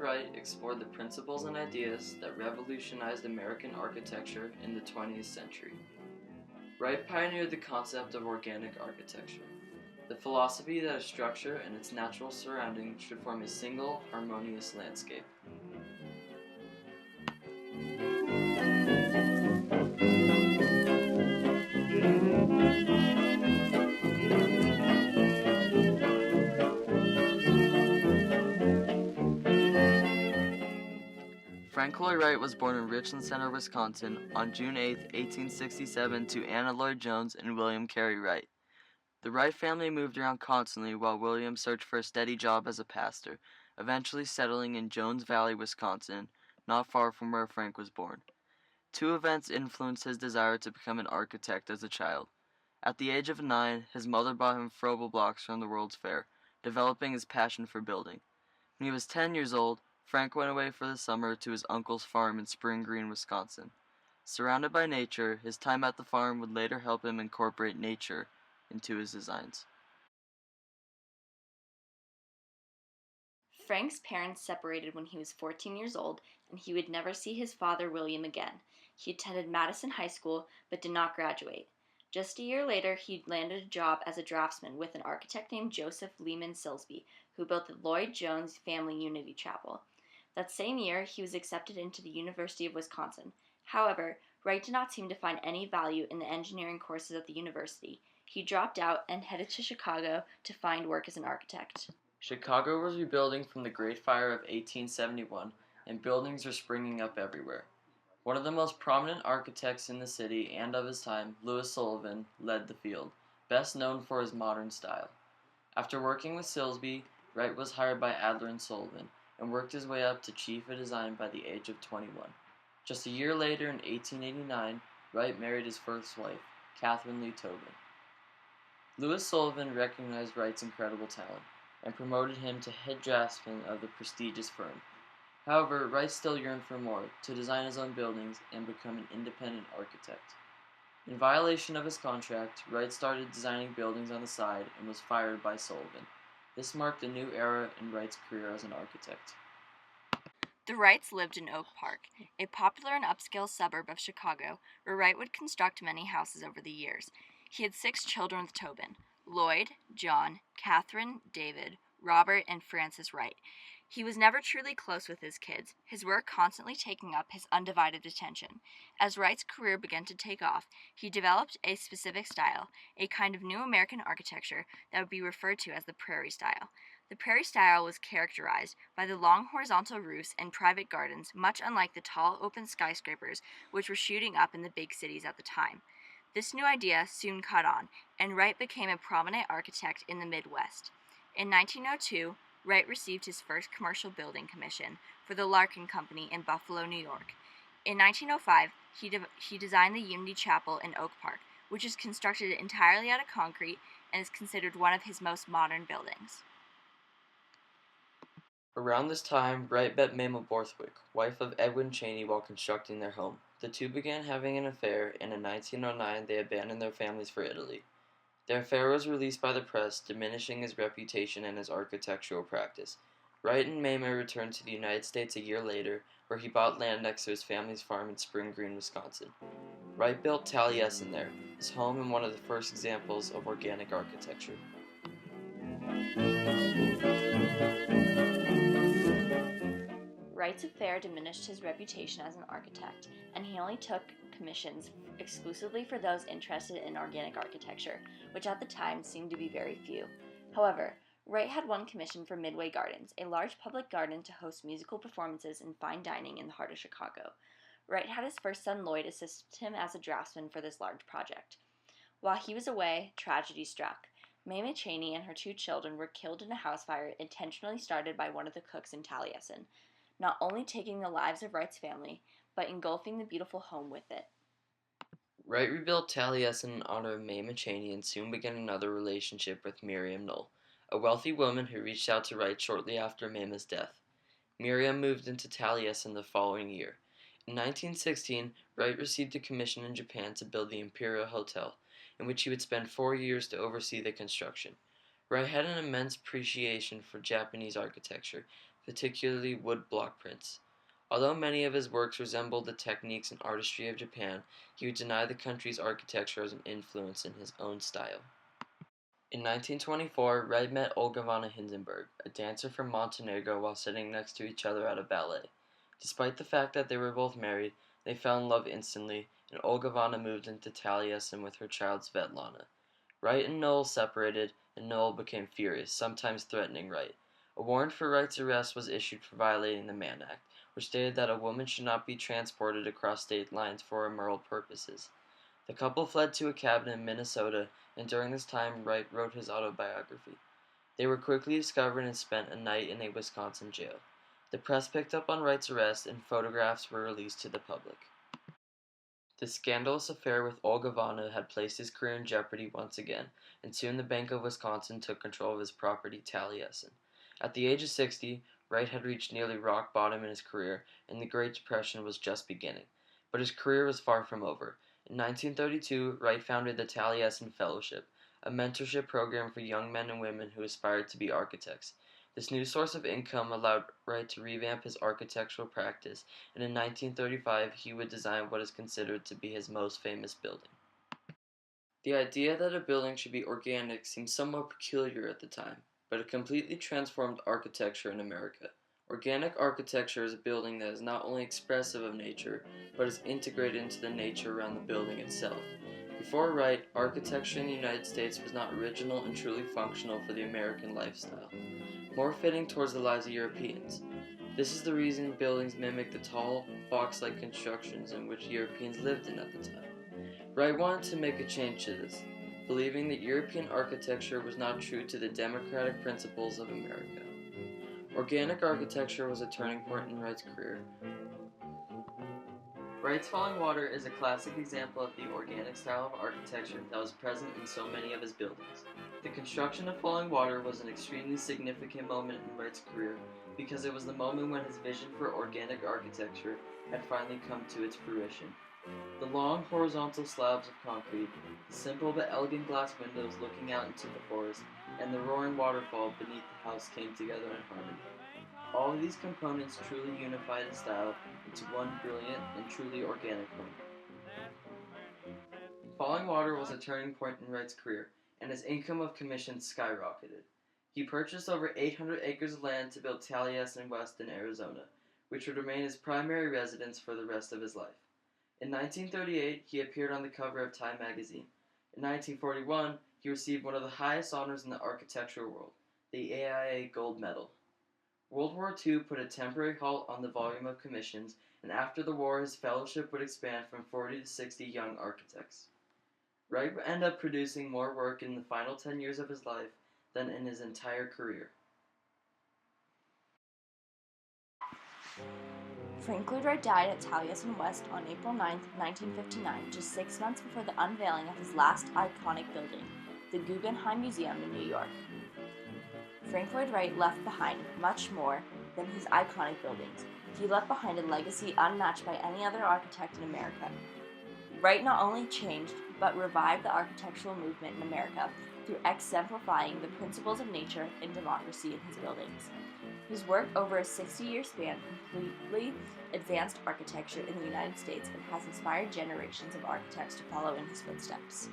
Wright explored the principles and ideas that revolutionized American architecture in the 20th century. Wright pioneered the concept of organic architecture, the philosophy that a structure and its natural surroundings should form a single, harmonious landscape. Frank Lloyd Wright was born in Richland Center, Wisconsin on June 8, 1867 to Anna Lloyd Jones and William Carey Wright. The Wright family moved around constantly while William searched for a steady job as a pastor, eventually settling in Jones Valley, Wisconsin, not far from where Frank was born. Two events influenced his desire to become an architect as a child. At the age of 9, his mother bought him Froebel blocks from the World's Fair, developing his passion for building. When he was 10 years old, Frank went away for the summer to his uncle's farm in Spring Green, Wisconsin. Surrounded by nature, his time at the farm would later help him incorporate nature into his designs. Frank's parents separated when he was 14 years old, and he would never see his father, William, again. He attended Madison High School, but did not graduate. Just a year later, he landed a job as a draftsman with an architect named Joseph Leman Silsby, who built the Lloyd Jones Family Unity Chapel. That same year, he was accepted into the University of Wisconsin. However, Wright did not seem to find any value in the engineering courses at the university. He dropped out and headed to Chicago to find work as an architect. Chicago was rebuilding from the Great Fire of 1871, and buildings were springing up everywhere. One of the most prominent architects in the city and of his time, Louis Sullivan, led the field, best known for his modern style. After working with Silsby, Wright was hired by Adler and Sullivan, and worked his way up to chief of design by the age of 21. Just a year later, in 1889, Wright married his first wife, Catherine Lee Tobin. Louis Sullivan recognized Wright's incredible talent, and promoted him to head draftsman of the prestigious firm. However, Wright still yearned for more, to design his own buildings and become an independent architect. In violation of his contract, Wright started designing buildings on the side and was fired by Sullivan. This marked a new era in Wright's career as an architect. The Wrights lived in Oak Park, a popular and upscale suburb of Chicago, where Wright would construct many houses over the years. He had 6 children with Tobin: Lloyd, John, Catherine, David, Robert, and Francis Wright. He was never truly close with his kids, his work constantly taking up his undivided attention. As Wright's career began to take off, he developed a specific style, a kind of new American architecture that would be referred to as the Prairie style. The Prairie style was characterized by the long horizontal roofs and private gardens, much unlike the tall open skyscrapers which were shooting up in the big cities at the time. This new idea soon caught on, and Wright became a prominent architect in the Midwest. In 1902, Wright received his first commercial building commission for the Larkin Company in Buffalo, New York. In 1905, he designed the Unity Chapel in Oak Park, which is constructed entirely out of concrete and is considered one of his most modern buildings. Around this time, Wright met Mamie Borthwick, wife of Edwin Cheney, while constructing their home. The two began having an affair, and in 1909 they abandoned their families for Italy. Their affair was released by the press, diminishing his reputation and his architectural practice. Wright and Mamie returned to the United States a year later, where he bought land next to his family's farm in Spring Green, Wisconsin. Wright built Taliesin there, his home and one of the first examples of organic architecture. Wright's affair diminished his reputation as an architect, and he only took commissions exclusively for those interested in organic architecture, which at the time seemed to be very few. However, Wright had one commission for Midway Gardens, a large public garden to host musical performances and fine dining in the heart of Chicago. Wright had his first son Lloyd assist him as a draftsman for this large project. While he was away, tragedy struck. Mamie Cheney and her 2 children were killed in a house fire intentionally started by one of the cooks in Taliesin, not only taking the lives of Wright's family, but engulfing the beautiful home with it. Wright rebuilt Taliesin in honor of Mamie Cheney and soon began another relationship with Miriam Knoll, a wealthy woman who reached out to Wright shortly after Mamie's death. Miriam moved into Taliesin the following year. In 1916, Wright received a commission in Japan to build the Imperial Hotel, in which he would spend 4 years to oversee the construction. Wright had an immense appreciation for Japanese architecture, particularly wood block prints. Although many of his works resembled the techniques and artistry of Japan, he would deny the country's architecture as an influence in his own style. In 1924, Wright met Olga von Hindenburg, a dancer from Montenegro, while sitting next to each other at a ballet. Despite the fact that they were both married, they fell in love instantly, and Olga Vana moved into Taliesin with her child Svetlana. Wright and Noel separated, and Noel became furious, sometimes threatening Wright. A warrant for Wright's arrest was issued for violating the Mann Act, which stated that a woman should not be transported across state lines for immoral purposes. The couple fled to a cabin in Minnesota, and during this time Wright wrote his autobiography. They were quickly discovered and spent a night in a Wisconsin jail. The press picked up on Wright's arrest, and photographs were released to the public. The scandalous affair with Olga Vana had placed his career in jeopardy once again, and soon the Bank of Wisconsin took control of his property, Taliesin. At the age of 60, Wright had reached nearly rock bottom in his career, and the Great Depression was just beginning. But his career was far from over. In 1932, Wright founded the Taliesin Fellowship, a mentorship program for young men and women who aspired to be architects. This new source of income allowed Wright to revamp his architectural practice, and in 1935 he would design what is considered to be his most famous building. The idea that a building should be organic seemed somewhat peculiar at the time, but it completely transformed architecture in America. Organic architecture is a building that is not only expressive of nature, but is integrated into the nature around the building itself. Before Wright, architecture in the United States was not original and truly functional for the American lifestyle, more fitting towards the lives of Europeans. This is the reason buildings mimic the tall, box-like constructions in which Europeans lived in at the time. Wright wanted to make a change to this, believing that European architecture was not true to the democratic principles of America. Organic architecture was a turning point in Wright's career. Wright's Falling Water is a classic example of the organic style of architecture that was present in so many of his buildings. The construction of Falling Water was an extremely significant moment in Wright's career because it was the moment when his vision for organic architecture had finally come to its fruition. The long horizontal slabs of concrete, the simple but elegant glass windows looking out into the forest, and the roaring waterfall beneath the house came together in harmony. All of these components truly unified his style into one brilliant and truly organic home. Falling Water was a turning point in Wright's career, and his income of commissions skyrocketed. He purchased over 800 acres of land to build Taliesin West in Arizona, which would remain his primary residence for the rest of his life. In 1938, he appeared on the cover of Time magazine. In 1941, he received one of the highest honors in the architectural world, the AIA Gold Medal. World War II put a temporary halt on the volume of commissions, and after the war his fellowship would expand from 40 to 60 young architects. Wright would end up producing more work in the final 10 years of his life than in his entire career. Frank Lloyd Wright died at Taliesin West on April 9, 1959, just 6 months before the unveiling of his last iconic building, the Guggenheim Museum in New York. Frank Lloyd Wright left behind much more than his iconic buildings. He left behind a legacy unmatched by any other architect in America. Wright not only changed, but revived the architectural movement in America through exemplifying the principles of nature and democracy in his buildings. His work over a 60-year span completely advanced architecture in the United States and has inspired generations of architects to follow in his footsteps.